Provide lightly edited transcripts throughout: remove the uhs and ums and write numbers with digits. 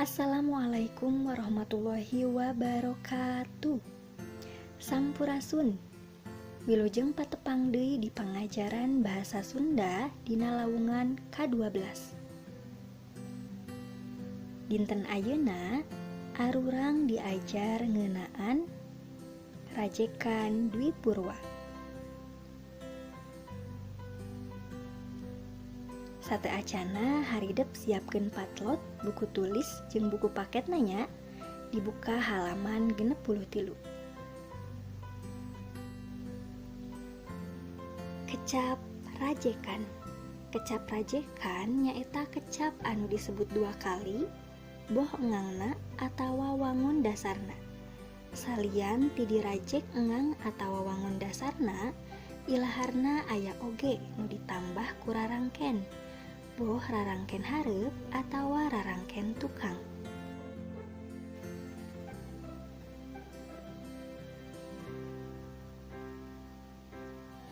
Assalamualaikum warahmatullahi wabarakatuh. Sampurasun. Wilujeng patepang deui di pangajaran bahasa Sunda dina lawungan K12. Dinten ayeuna arurang diajar ngeunaan Rajekan Dwi Purwa. Sate acana haridep siapkeun patlot, buku tulis jeung buku paket nanya, dibuka halaman 63. Kecap rajekan. Kecap rajekan nyaeta kecap anu disebut dua kali, boh engangna atawa wangun dasarna. Salian ti dirajek engang atawa wangun dasarna, ilaharna aya oge nu ditambah ku rarangken, boh rarangken hareup atawa rarangken tukang.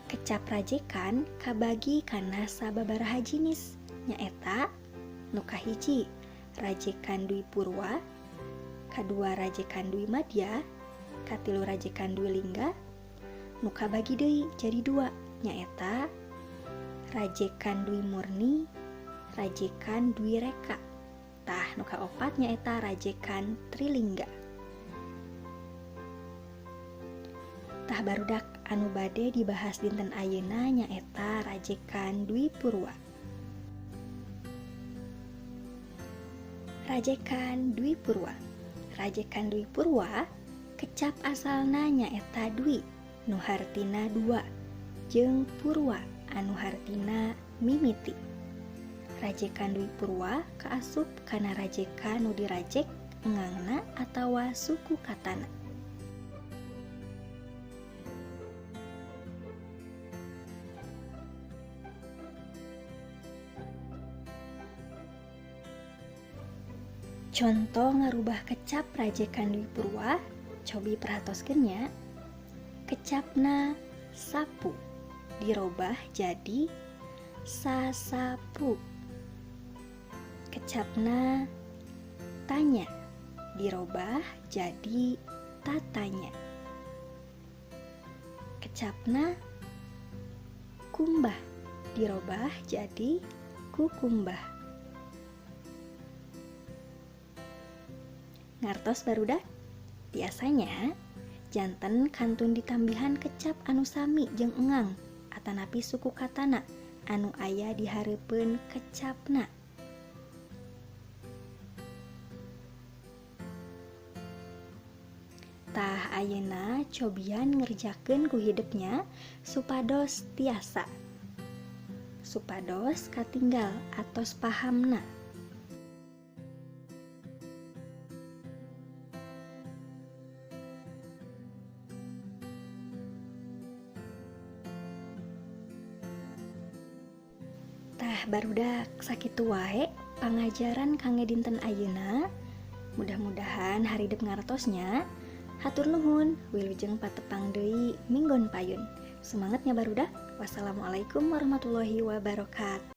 Kecap rajekan kabagi kana sababaraha jinis, nyaeta nu kahiji Rajekan Dwi Purwa, kadua Rajekan Dwi Madya, katilu Rajekan Dwi Lingga, nu kabagi deui jadi dua, nyaeta Rajekan Dwi Murni, Rajekan Dwi Reka. Tah nu kaopat nyaeta Rajekan Trilingga. Tah barudak anu bade dibahas dinten ayeuna nyaeta Rajekan Dwi Purwa. Rajekan Dwi Purwa. Rajekan Dwi Purwa kecap asalna nyaeta Dwi nu hartina dua jeung Purwa anu hartina mimiti. Rajekan Dwi Purwa kaasup kana rajekan nu dirajek engangna atawa suku katana. Contoh ngarubah kecap Rajekan Dwi Purwa, cobi perhatoskeun nya. Kecapna sapu dirobah jadi sasapu. Kecapna tanya dirobah jadi tatanya. Kecapna kumbah dirobah jadi kukumbah. Ngartos barudak? Biasanya janten kantun ditambihan kecap anu sami jeung engang atanapi suku katana anu aya di hareupeun kecapna. Tah ayeuna cobian ngerjakeun ku hidupnya supados tiasa, supados katinggal atos pahamna. Tah barudak sakitu wae pangajaran kangge dinten ayeuna. Mudah-mudahan haridep ngartosnya. Hatur nuhun, wilujeng patepang deui minggon payun. Semangatnya barudak. Wassalamualaikum warahmatullahi wabarakatuh.